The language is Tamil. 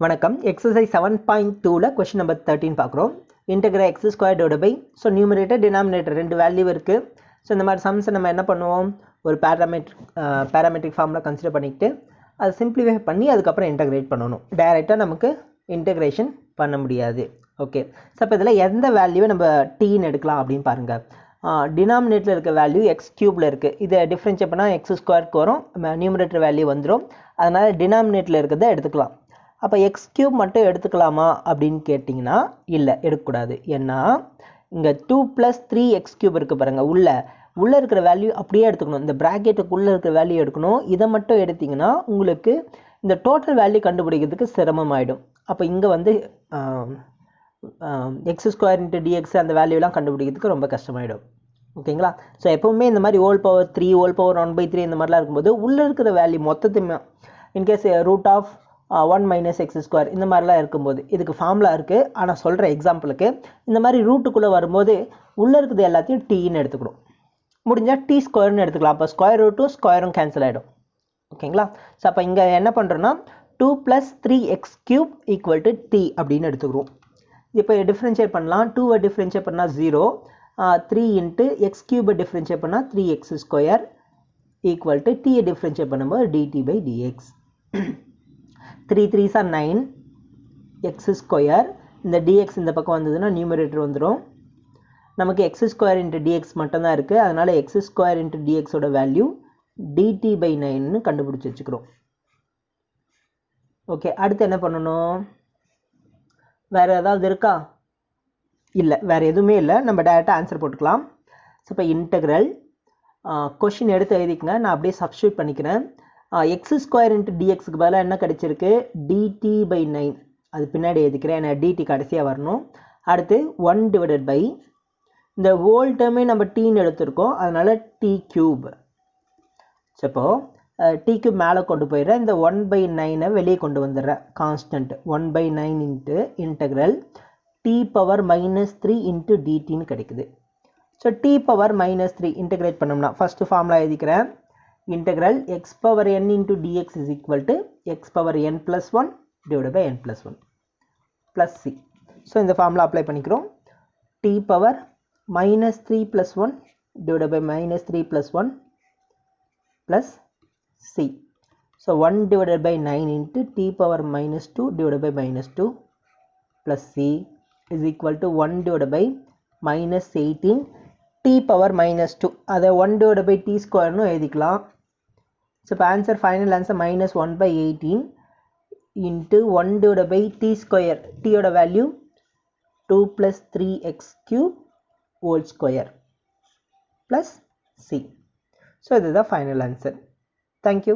வணக்கம். எக்ஸசைஸ் 7.2ல கொஸ்டின் நம்பர் 13 பார்க்குறோம். Integral x square divide by numerator denominator ரெண்டு வேல்யூ இருக்குது. ஸோ இந்த மாதிரி சம்ஸை நம்ம என்ன பண்ணுவோம், ஒரு பேராமெட்ரிக் ஃபார்மில் கன்சிடர் பண்ணிக்கிட்டு அதை சிம்பிளிஃபை பண்ணி அதுக்கப்புறம் இன்டெகிரேட் பண்ணணும். டைரெக்டாக நமக்கு இன்டெகிரேஷன் பண்ண முடியாது. ஓகே, ஸோ இப்போ இதில் எந்த வேல்யூவை நம்ம டீன்னு எடுக்கலாம் அப்படின்னு பாருங்கள். டினாமினேட்டரில் இருக்க வேல்யூ எக்ஸ் கியூபில் இருக்குது. இதை டிஃப்ரென்ஷியேட் பண்ணால் எக்ஸ் ஸ்கொயருக்கு வரும், நியூமரேட்டர் வேல்யூ வந்துடும். அதனால் டினாமினேட்டரில் இருக்கிறத எடுத்துக்கலாம். அப்போ எக்ஸ் கியூப் மட்டும் எடுத்துக்கலாமா அப்படின்னு கேட்டிங்கன்னா இல்லை, எடுக்கக்கூடாது. ஏன்னா இங்கே 2 + 3x கியூப் இருக்குது பாருங்கள். உள்ளே இருக்கிற வேல்யூ அப்படியே எடுத்துக்கணும். இந்த ப்ராக்கெட்டுக்குள்ளே இருக்கிற வேல்யூ எடுக்கணும். இதை மட்டும் எடுத்திங்கன்னா உங்களுக்கு இந்த டோட்டல் வேல்யூ கண்டுபிடிக்கிறதுக்கு சிரமமாயிடும். அப்போ இங்கே வந்து எக்ஸ் ஸ்கொயர் இன்ட்டு டிஎக்ஸ் அந்த வேல்யூலாம் கண்டுபிடிக்கிறதுக்கு ரொம்ப கஷ்டமாயிடும். ஓகேங்களா? ஸோ எப்போவுமே இந்த மாதிரி ஹோல் பவர் 3 ஹோல் பவர் 1/3 இந்த மாதிரிலாம் இருக்கும்போது உள்ளே இருக்கிற வேல்யூ மொத்தத்தையுமே in case root of 1 - x square இந்த மாதிரிலாம் இருக்கும்போது இதுக்கு ஃபார்முலா இருக்குது. ஆனால் சொல்கிற எக்ஸாம்பிளுக்கு இந்த மாதிரி ரூட்டுக்குள்ளே வரும்போது உள்ளே இருக்கிறது எல்லாத்தையும் டீன்னு எடுத்துக்கணும். முடிஞ்சால் டி ஸ்கொயர்னு எடுத்துக்கலாம். அப்போ ஸ்கொயர் ரூட்டும் ஸ்கொயரும் கேன்சல் ஆகிடும். ஓகேங்களா? ஸோ அப்போ இங்கே என்ன பண்ணுறோன்னா 2 + 3x கியூப் = t அப்படின்னு எடுத்துக்கிறோம். இப்போ டிஃப்ரென்ஷியேட் பண்ணலாம். 2வை டிஃப்ரென்ஷியேட் பண்ணால் 0, 3 × x கியூபை டிஃப்ரென்ஷியேட் பண்ணால் 3x ஸ்கொயர் = t டிஃப்ரென்ஷியேட் பண்ணும்போது dt/dx. 3 3s are 9 x square. இந்த dx இந்த பக்கம் வந்ததுன்னா நியூமரேட்டர் வந்துடும். நமக்கு x ஸ்கொயர் × dx மட்டும்தான் இருக்குது. அதனால் x ஸ்கொயர் × dx ஓட வேல்யூ dt/9ன்னு கண்டுபிடிச்சி வச்சுக்கிறோம். ஓகே, அடுத்து என்ன பண்ணணும்? வேறு ஏதாவது இருக்கா? இல்லை, வேறு எதுவுமே இல்லை. நம்ம டைரெக்டாக ஆன்சர் போட்டுக்கலாம். ஸோ இப்போ இன்டெக்ரல் கொஷின் எடுத்து எழுதிக்கங்க. நான் அப்படியே சப்ஸ்டியூட் பண்ணிக்கிறேன். எக்ஸ் ஸ்கொயர் × டிஎக்ஸுக்கு பதிலாக என்ன கிடச்சிருக்கு? dt/9. அது பின்னாடி எழுதிக்கிறேன், ஏன்னா dt கடைசியாக வரணும். அடுத்து 1/, இந்த ஹோல் டேர்மே நம்ம டீன்னு எடுத்திருக்கோம், அதனால் T cube. So T cube மேலே கொண்டு போயிடுறேன். இந்த 1/9 வெளியே கொண்டு வந்துடுறேன். கான்ஸ்டன்ட் 1/9 × இன்டெக்ரல் t⁻−3 × dtன்னு கிடைக்குது. ஸோ t⁻−3 இன்டெகிரேட் பண்ணோம்னா ஃபஸ்ட்டு ஃபார்முலா எழுதிக்கிறேன். integral x⁻n into dx is equal to x⁻n plus 1 divided by n plus 1 plus c. So இந்த formula apply பண்ணிக்கிறோம். t⁻−3 plus 1 divided by -3 plus 1 plus c. So 1/9 into t⁻−2 divided by -2 plus c is equal to 1/−18 t⁻−2. அதை 1/t ஸ்கொயர்னு எழுதிக்கலாம். ஸோ இப்போ answer final answer -1/18 into 1/t square. டீயோட value 2 + 3x cube whole square plus C. So இதுதான் ஃபைனல் ஆன்சர். தேங்க்யூ.